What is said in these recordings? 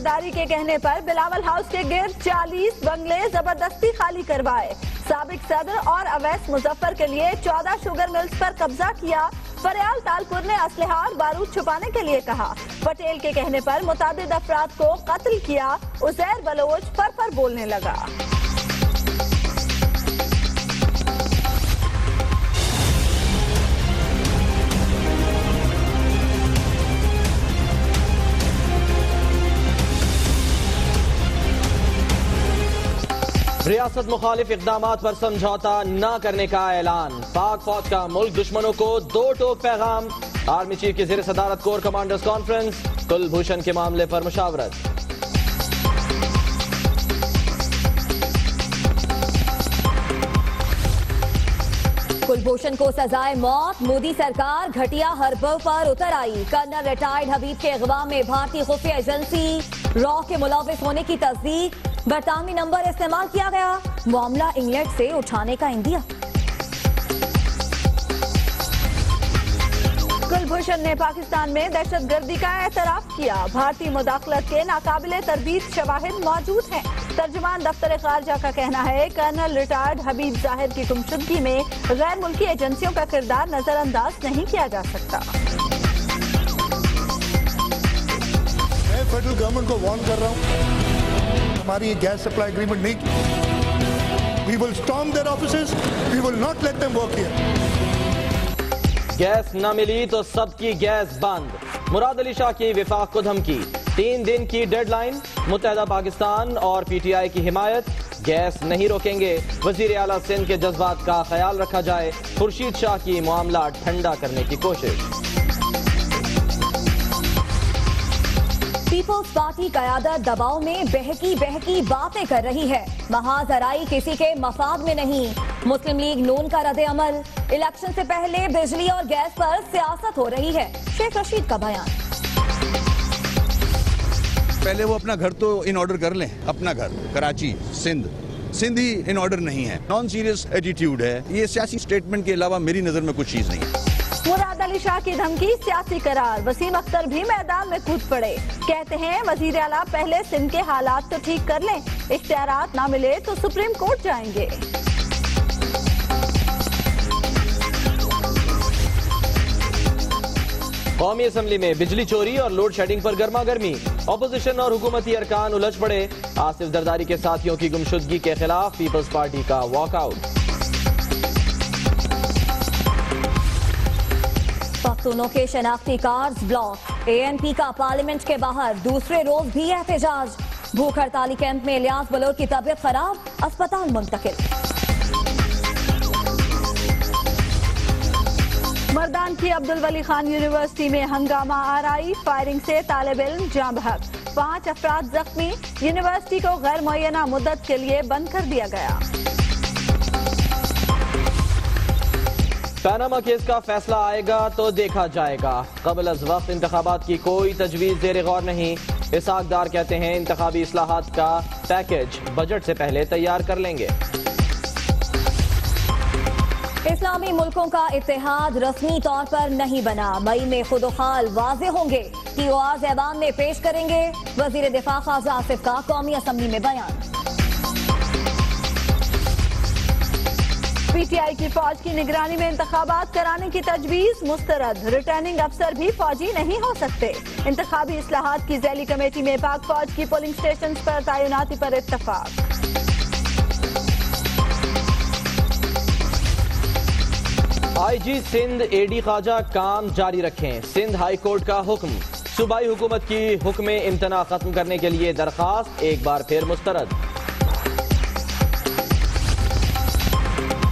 जरदारी के कहने पर बिलावल हाउस के गिर्द 40 बंगले जबरदस्ती खाली करवाए। साबिक सदर और अवैस मुजफ्फर के लिए 14 शुगर मिल्स पर कब्जा किया। फरियाल तालपुर ने असलहा और बारूद छुपाने के लिए कहा। पटेल के कहने पर मुतादिद अफराद को कत्ल किया। उजैर बलोच फर बोलने लगा। रियासत मुखालिफ इकदामात पर समझौता न करने का ऐलान। पाक फौज का मुल्क दुश्मनों को दो टोक पैगाम। आर्मी चीफ की ज़ेर सदारत कोर कमांडर्स कॉन्फ्रेंस। कुलभूषण के मामले पर मुशावरत। कुलभूषण को सजाए मौत। मोदी सरकार घटिया हरबों पर उतर आई। कर्नल रिटायर्ड हबीब के अगवा में भारतीय खुफिया एजेंसी रॉ के मुलविस होने की तस्दीक। बरतानवी नंबर इस्तेमाल किया गया। मामला इंग्लैंड से उठाने का इंदिया। कुलभूषण ने पाकिस्तान में दहशतगर्दी का एतराफ किया। भारतीय मुदाखलत के नाकाबिले तरदीद शवाहिद मौजूद हैं। तर्जुमान दफ्तर खारजा का कहना है कर्नल रिटायर्ड हबीब जाहिर की गुमशुदगी में गैर मुल्की एजेंसियों का किरदार नजरअंदाज नहीं किया जा सकता। मैं फेडरल गवर्नमेंट को वार्न कर रहा हूँ, हमारी गैस सप्लाई एग्रीमेंट नहीं की। We will storm their offices. We will not let them work here. Gas न मिली तो सबकी गैस बंद। मुराद अली शाह की विफाक को धमकी। 3 दिन की डेडलाइन। मुत्तहदा पाकिस्तान और पीटीआई की हिमायत। गैस नहीं रोकेंगे। वजीर आला सिंध के जज्बात का ख्याल रखा जाए। खुर्शीद शाह की मामला ठंडा करने की कोशिश। पीपल्स पार्टी कयादत दबाव में बहकी बातें कर रही है। महाजराई किसी के मफाद में नहीं। मुस्लिम लीग नून का रद्द अमल। इलेक्शन से पहले बिजली और गैस पर सियासत हो रही है। शेख रशीद का बयान। पहले वो अपना घर तो इन ऑर्डर कर लें। अपना घर कराची सिंध ही इन ऑर्डर नहीं है। नॉन सीरियस एटीट्यूड है। ये सियासी स्टेटमेंट के अलावा मेरी नजर में कुछ चीज नहीं है। मुराद अली शाह की धमकी सियासी करार। वसीम अख्तर भी मैदान में कूद पड़े। कहते हैं वजीर आला पहले सिंध के हालात तो ठीक कर लें, इख्तियारात ना मिले तो सुप्रीम कोर्ट जाएंगे। कौमी असम्बली में बिजली चोरी और लोड शेडिंग पर गर्मा गर्मी। ऑपोजिशन और हुकूमती अरकान उलझ पड़े। आसिफ जरदारी के साथियों की गुमशुदगी के खिलाफ पीपल्स पार्टी का वॉकआउट। पख्तूनों के शनाख्ती कार्ड्स ब्लॉक। एएनपी का पार्लियामेंट के बाहर दूसरे रोज भी एहतजाज। भूख हड़ताली कैंप में इलियास बलोच की तबीयत खराब, अस्पताल मुंतकिल। मर्दान की अब्दुल वली खान यूनिवर्सिटी में हंगामा आराई। फायरिंग से तालिब इल्म जाँ बहक। 5 अफराद जख्मी। यूनिवर्सिटी को गैर मुअय्यना मुद्दत के लिए बंद कर दिया गया। पैनामा केस का फैसला आएगा तो देखा जाएगा। कबल अज वक्त इंतखाबात की कोई तजवीज ज़ेर गौर नहीं। इसाक डार कहते हैं इंतखाबी इस्लाहात का पैकेज बजट से पहले तैयार कर लेंगे। इस्लामी मुल्कों का इत्तेहाद रस्मी तौर पर नहीं बना। मई में खुदोखाल वाजे होंगे। टीओआर ऐवान में पेश करेंगे। वजीर दिफा ख्वाजा आसिफ का कौमी असम्बली में बयान। पीटीआई की फौज की निगरानी में इंतखाबात कराने की तजवीज मुस्तरद। रिटर्निंग अफसर भी फौजी नहीं हो सकते। इंतखाबी इस्लाहात की ज़ैली कमेटी में पाक फौज की पोलिंग स्टेशन पर तैनाती पर इत्तफाक। आईजी सिंध एडी ख्वाजा काम जारी रखें। सिंध हाई कोर्ट का हुक्म। सूबाई हुकूमत की हुक्म इम्तना खत्म करने के लिए दरखास्त एक बार फिर मुस्तरद।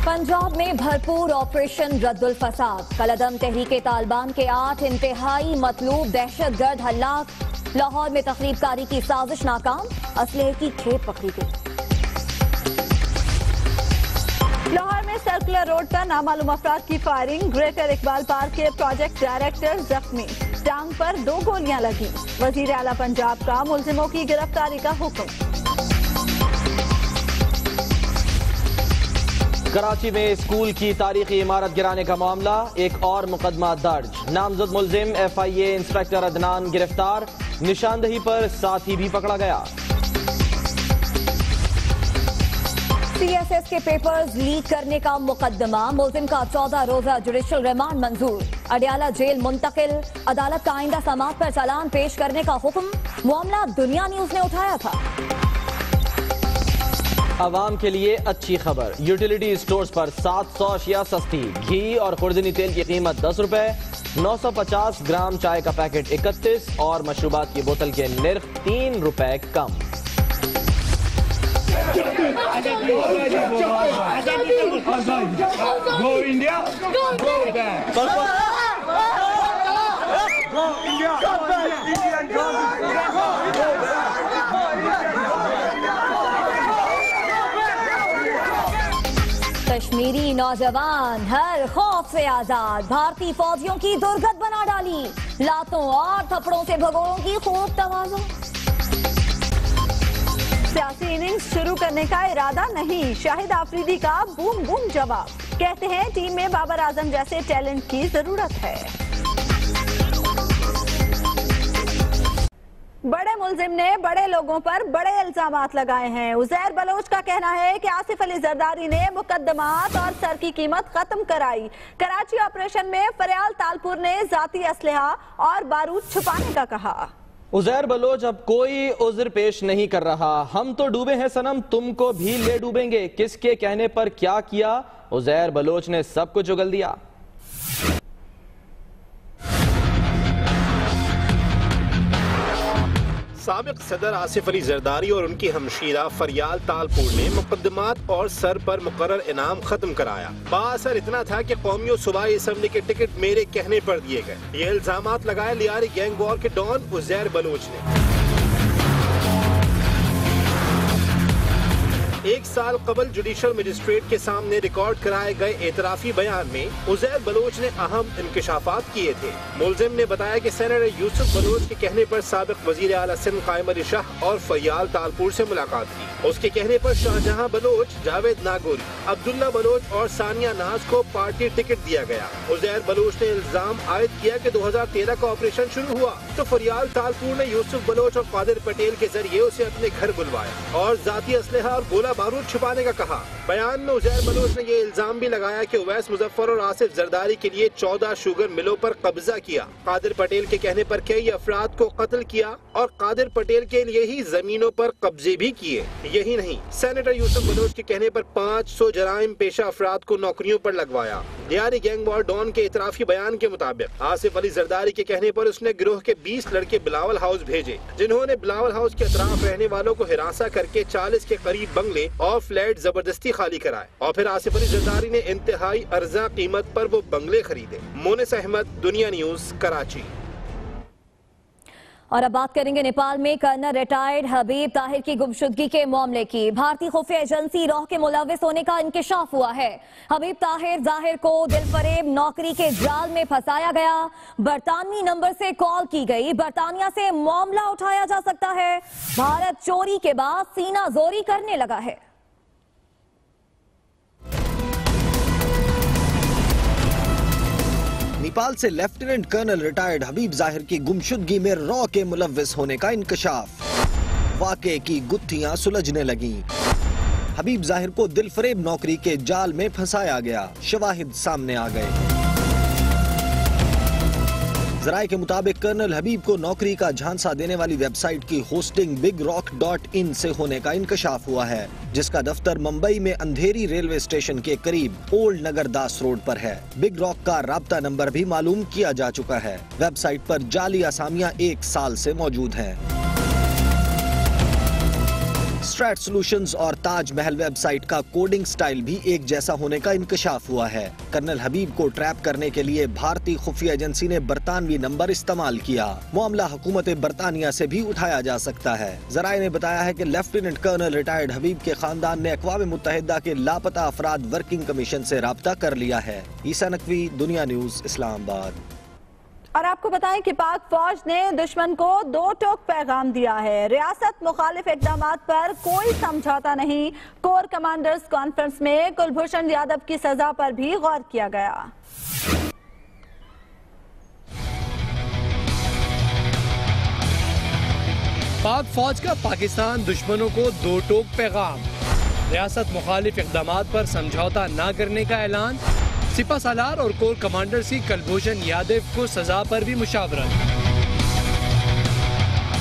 पंजाब में भरपूर ऑपरेशन रद्दुल फसाद। कलदम तहरीके तालिबान के 8 इंतहाई मतलूब दहशतगर्द हल्लाक। लाहौर में तखरीबकारी की साजिश नाकाम। असलहे की खेप पकड़ी गई। लाहौर में सर्कुलर रोड पर नामालूम अफराद की फायरिंग। ग्रेटर इकबाल पार्क के प्रोजेक्ट डायरेक्टर जख्मी। टांग पर 2 गोलियां लगी। वजीर आला पंजाब का मुलजिमों की गिरफ्तारी का हुक्म। कराची में स्कूल की तारीखी इमारत गिराने का मामला, एक और मुकदमा दर्ज। नामजद मुलजिम FIA इंस्पेक्टर अदनान गिरफ्तार, निशानदही पर साथी भी पकड़ा गया। CSS के पेपर्स लीक करने का मुकदमा, मुलजिम का 14 रोजा जुडिशल रिमांड मंजूर, अडियाला जेल मुंतकिल, अदालत का आइंदा समाअत पर चालान पेश करने का हुक्म। मामला दुनिया न्यूज ने उठाया था। आवाम के लिए अच्छी खबर, यूटिलिटी स्टोर्स पर 700 अशिया सस्ती। घी और खुर्दनी तेल की कीमत 10 रुपए, 950 ग्राम चाय का पैकेट 31 और मशरूबात की बोतल के निर्ख 3 रुपए कम। Go India! Go back! Go India! Go back! Indian Kashmiri नौजवान हर खौफ से आजाद, भारतीय फौजियों की दुर्गत बना डाली, लातों और थप्पड़ों से भगोड़ों की खूब तवाज़ो। सियासी इनिंग्स शुरू करने का इरादा नहीं, शाहिद आफरीदी का बूम बूम जवाब। कहते हैं टीम में बाबर आजम जैसे टैलेंट की जरूरत है। बड़े मुलजिम ने बड़े लोगों पर बड़े इल्जामात लगाए हैं। उजैर बलोच का कहना है कि आसिफ अली जरदारी ने मुकदमात और सर की कीमत खत्म कराई। कराची ऑपरेशन में फरियाल तालपुर ने जाती असलहा और बारूद छुपाने का कहा। उजैर बलोच अब कोई उज्र पेश नहीं कर रहा, हम तो डूबे हैं सनम, तुमको भी ले डूबेंगे। किसके कहने पर क्या किया, उजैर बलोच ने सब कुछ उगल दिया। साबिक सदर आसिफ अली जरदारी और उनकी हमशीरा फरियाल तालपुर ने मुकदमात और सर पर मुकर्रर इनाम खत्म कराया। बाअसर इतना था कि कौमी और सूबाई असम्बली के टिकट मेरे कहने पर दिए गए। ये इल्जामात लगाए लियारी गैंग वॉर के डॉन उजैर बलोच ने। एक साल कबल जुडिशल मजिस्ट्रेट के सामने रिकॉर्ड कराए गए एतराफी बयान में उजैर बलोच ने अहम इंकशाफात किए थे। मुलजिम ने बताया कि सेनेटर यूसुफ बलोच के कहने पर साबिक वजीर आला सिंध कायम अली शाह और फरियाल तालपुर से मुलाकात की। उसके कहने पर शाहजहां बलोच, जावेद नागोरी, अब्दुल्ला बलोच और सानिया नाज को पार्टी टिकट दिया गया। उजैर बलोच ने इल्जाम आयद किया कि 2013 का ऑपरेशन शुरू हुआ तो फरियाल तालपुर ने यूसुफ बलोच और कादिर पटेल के जरिए उसे अपने घर बुलवाया और जाती असलहा और गोला बारूद छुपाने का कहा। बयान में उजैर बलोच ने ये इल्जाम भी लगाया कि उवैस मुजफ्फर और आसिफ जरदारी के लिए 14 शुगर मिलों पर कब्जा किया। कादिर पटेल के कहने पर कई अफराद को कत्ल किया और कादिर पटेल के लिए ही जमीनों पर कब्जे भी किए। यही नहीं, सेनेटर यूसुफ बलोच के कहने पर 500 जराइम पेशा अफराद को नौकरियों पर लगवाया। दियारी गैंग वॉर डॉन के इतराफी बयान के मुताबिक आसिफ अली जरदारी के कहने पर उसने गिरोह के 20 लड़के बिलावल हाउस भेजे, जिन्होंने बिलावल हाउस के अतराफ रहने वालों को हिरासा करके 40 के करीब बंगले और फ्लैट जबरदस्ती खाली कराए और फिर आसिफ अली जरदारी ने इंतहाई अर्जा कीमत पर वो बंगले खरीदे। मोनिस अहमद, दुनिया न्यूज, कराची। और अब बात करेंगे नेपाल में कर्नल रिटायर्ड हबीब ताहिर की गुमशुदगी के मामले की। भारतीय खुफिया एजेंसी रॉ के मुलविस होने का इंकशाफ हुआ है। हबीब ताहिर जाहिर को दिलफरेब नौकरी के जाल में फंसाया गया। बरतानवी नंबर से कॉल की गई, बरतानिया से मामला उठाया जा सकता है। भारत चोरी के बाद सीना जोरी करने लगा है। नेपाल से लेफ्टिनेंट कर्नल रिटायर्ड हबीब जाहिर की गुमशुदगी में रॉ के मुलव्विस होने का इंकशाफ। वाकये की गुत्थियां सुलझने लगीं। हबीब जाहिर को दिलफरेब नौकरी के जाल में फंसाया गया, शवाहिद सामने आ गए। जराये के मुताबिक कर्नल हबीब को नौकरी का झांसा देने वाली वेबसाइट की होस्टिंग bigrock.in से होने का इंकशाफ हुआ है, जिसका दफ्तर मुंबई में अंधेरी रेलवे स्टेशन के करीब ओल्ड नगरदास रोड पर है। बिग रॉक का राब्ता नंबर भी मालूम किया जा चुका है। वेबसाइट पर जाली असामियां 1 साल से मौजूद हैं। स्ट्रैट सॉल्यूशंस और ताज महल वेबसाइट का कोडिंग स्टाइल भी एक जैसा होने का इंकशाफ हुआ है। कर्नल हबीब को ट्रैप करने के लिए भारतीय खुफिया एजेंसी ने बरतानवी नंबर इस्तेमाल किया। मामला हुकूमत बरतानिया से भी उठाया जा सकता है। जराये ने बताया है कि लेफ्टिनेंट कर्नल रिटायर्ड हबीब के खानदान ने अक़वाम मुत्तहिदा के लापता अफराद वर्किंग कमीशन से राब्ता कर लिया है। ईसा नकवी, दुनिया न्यूज, इस्लामाबाद। और आपको बताएं कि पाक फौज ने दुश्मन को दो टोक पैगाम दिया है। रियासत मुखालिफ इकदामात पर कोई समझौता नहीं। कोर कमांडर्स कॉन्फ्रेंस में कुलभूषण यादव की सजा पर भी गौर किया गया। पाक फौज का पाकिस्तान दुश्मनों को दो टोक पैगाम। रियासत मुखालिफ इकदामात पर समझौता न करने का ऐलान। सिपा सालार और कोर कमांडर्स की कुलभूषण यादव को सजा पर भी मुशावरत।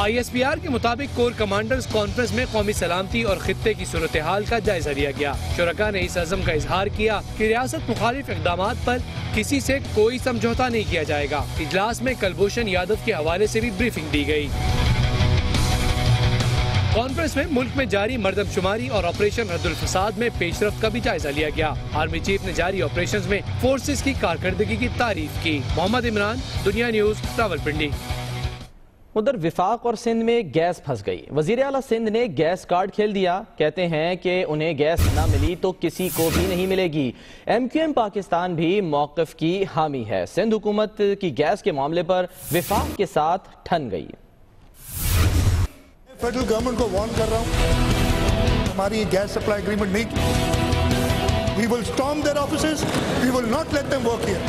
ISPR के मुताबिक कोर कमांडर्स कॉन्फ्रेंस में कौमी सलामती और खित्ते की सूरत हाल का जायजा लिया गया। शुरका ने इस अज़म का इजहार किया कि रियासत मुखालिफ इक़दामात पर किसी से कोई समझौता नहीं किया जाएगा। इजलास में कुलभूषण यादव के हवाले से भी ब्रीफिंग दी गई। कॉन्फ्रेंस में मुल्क में जारी मर्दमशुमारी और ऑपरेशन रद्दुल फसाद में पेशरफ्त का भी जायजा लिया गया। आर्मी चीफ ने जारी ऑपरेशंस में फोर्सेस की कारकर्दगी की तारीफ की। मोहम्मद इमरान, दुनिया न्यूज, रावलपिंडी। उधर विफाक और सिंध में गैस फंस गई। वजीर आला सिंध ने गैस कार्ड खेल दिया। कहते हैं कि उन्हें गैस न मिली तो किसी को भी नहीं मिलेगी। MQM पाकिस्तान भी मौक़िफ की हामी है। सिंध हुकूमत की गैस के मामले पर विफाक के साथ ठन गई। फेडरल गवर्नमेंट को वार्न कर रहा हूं, हमारी गैस सप्लाई एग्रीमेंट नहीं की। We will storm their offices, we will not let them work here.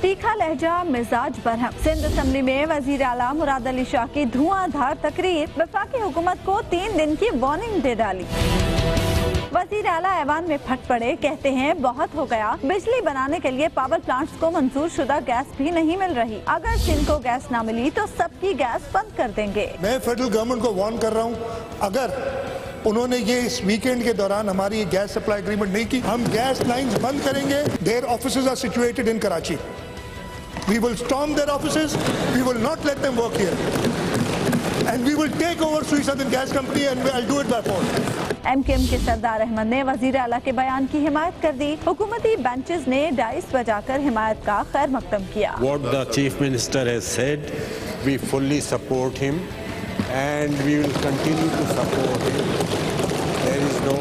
तीखा लहजा, मिजाज बरहम। सिंध असेंबली में वजीर आला मुराद अली शाह की धुआंधार तकरीर। वफाकी हुकूमत को 3 दिन की वार्निंग दे डाली। वजीर आला ऐवान में फट पड़े। कहते हैं बहुत हो गया। बिजली बनाने के लिए पावर प्लांट्स को मंजूर शुदा गैस भी नहीं मिल रही। अगर सिंध को गैस ना मिली तो सबकी गैस बंद कर देंगे। मैं फेडरल गवर्नमेंट को वार्न कर रहा हूँ, अगर उन्होंने ये इस वीकेंड के दौरान हमारी गैस सप्लाई एग्रीमेंट नहीं की, हम गैस लाइंस बंद करेंगे। Their offices are situated in Karachi. We will storm their offices. We will not let them work here. And we will take over Sui Southern Gas Company and I'll do it by force. MQM के सरदार अहमद ने वजीर आला के बयान की हिमायत कर दी। हुकूमती benches ने डाइस बजाकर हिमायत का खैर मकदम किया। What the Chief Minister has said, we fully support him and we will continue to support him. There is no,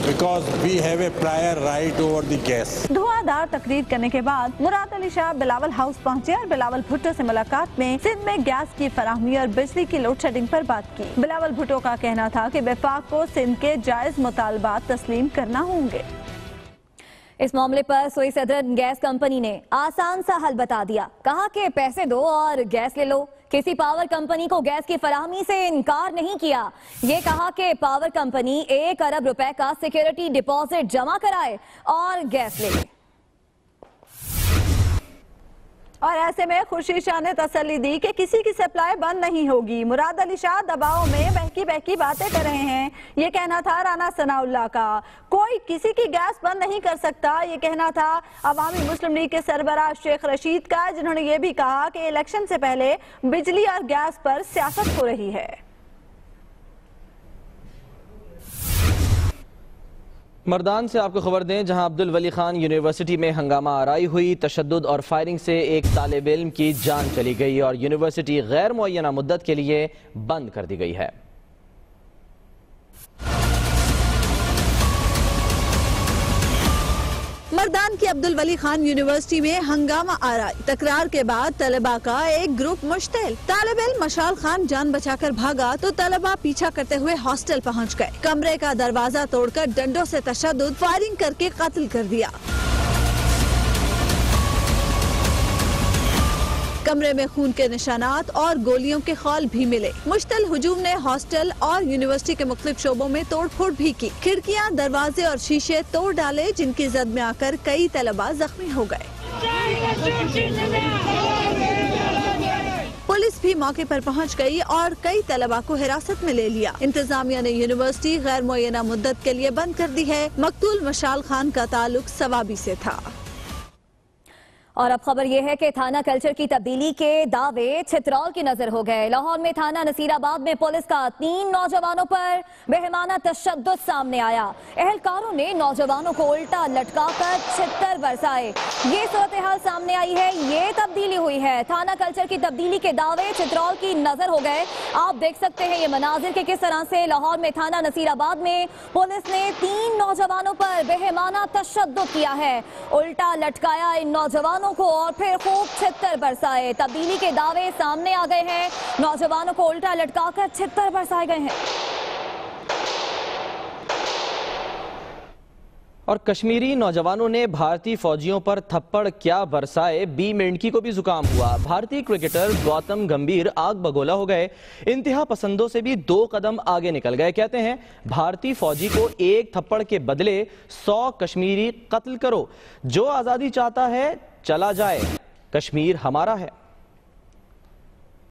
because we have a prior right over the gas. धुआंधार तकरीर करने के बाद Murad Ali Shah Bilawal house पहुंचे और बिलावल भुट्टो से मुलाकात में सिंध में गैस की फराहमी और बिजली की लोड शेडिंग पर बात की। बिलावल भुट्टो का कहना था कि वफाक को सिंध के जायज मुतालबात तस्लीम करना होंगे। इस मामले पर सोई सदर्न गैस कंपनी ने आसान सा हल बता दिया। कहा कि पैसे दो और गैस ले लो। किसी पावर कंपनी को गैस की फराहमी से इनकार नहीं किया। ये कहा कि पावर कंपनी 1 अरब रुपए का सिक्योरिटी डिपॉजिट जमा कराए और गैस ले ले। और ऐसे में खुर्शीद शाह ने तसल्ली दी कि किसी की सप्लाई बंद नहीं होगी। मुराद अली शाह दबाव में बहकी बातें कर रहे हैं। ये कहना था राना सनाउल्लाह का। कोई किसी की गैस बंद नहीं कर सकता, ये कहना था अवामी मुस्लिम लीग के सरबराह शेख रशीद का, जिन्होंने ये भी कहा कि इलेक्शन से पहले बिजली और गैस पर सियासत हो रही है। मर्दान से आपको खबर दें, जहां अब्दुल वली खान यूनिवर्सिटी में हंगामा आराई हुई। तशद्दुद और फायरिंग से एक तालिब इल्म की जान चली गई और यूनिवर्सिटी गैर मुअय्यना मुद्दत के लिए बंद कर दी गई है। मर्दान की अब्दुल वली खान यूनिवर्सिटी में हंगामा आराई। तकरार के बाद तलबा का एक ग्रुप मुश्तिल। तालिब इल्म मशाल खान जान बचाकर भागा तो तलबा पीछा करते हुए हॉस्टल पहुंच गए। कमरे का दरवाजा तोड़कर डंडों से तशद्दुद, फायरिंग करके कत्ल कर दिया। कमरे में खून के निशानात और गोलियों के खौल भी मिले। मुश्तल हुजूम ने हॉस्टल और यूनिवर्सिटी के मुख्तलिफ शोबों में तोड़फोड़ भी की। खिड़कियां, दरवाजे और शीशे तोड़ डाले, जिनकी जद में आकर कई तलबा जख्मी हो गए। पुलिस भी मौके पर पहुंच गई और कई तलबा को हिरासत में ले लिया। इंतजामिया ने यूनिवर्सिटी गैर मुअय्यना मुद्दत के लिए बंद कर दी है। मकतूल मशाल खान का ताल्लुक सवाबी से था। और अब खबर यह है कि थाना कल्चर की तब्दीली के दावे छितरौल की नजर हो गए। लाहौर में थाना नसीराबाद में पुलिस का 3 नौजवानों पर बेहमाना तशद्दुद सामने आया। एहलकारों ने नौजवानों को उल्टा लटकाकर छितर बरसाए। ये सूरत हाल सामने आई है, ये तब्दीली हुई है। थाना कल्चर की तब्दीली के दावे छितरौल की नजर हो गए। आप देख सकते हैं ये मनाजिर के किस तरह से लाहौर में थाना नसीराबाद में पुलिस ने 3 नौजवानों पर बेहमाना तशद्दुद किया है। उल्टा लटकाया इन नौजवानों नौजवानों को और फिर खूब छित्तर बरसाए। तब्दीली के दावे सामने आ गए हैं, नौजवानों को उल्टा लटकाकर छित्तर बरसाए गए हैं। और कश्मीरी नौजवानों ने भारतीय फौजियों पर थप्पड़ क्या बरसाए, बी मेंढकी को भी जुकाम हुआ। भारतीय क्रिकेटर गौतम गंभीर आग बगोला हो गए, इंतहा पसंदों से भी 2 कदम आगे निकल गए। कहते हैं भारतीय फौजी को एक थप्पड़ के बदले 100 कश्मीरी कत्ल करो, जो आजादी चाहता है चला जाए, कश्मीर हमारा है।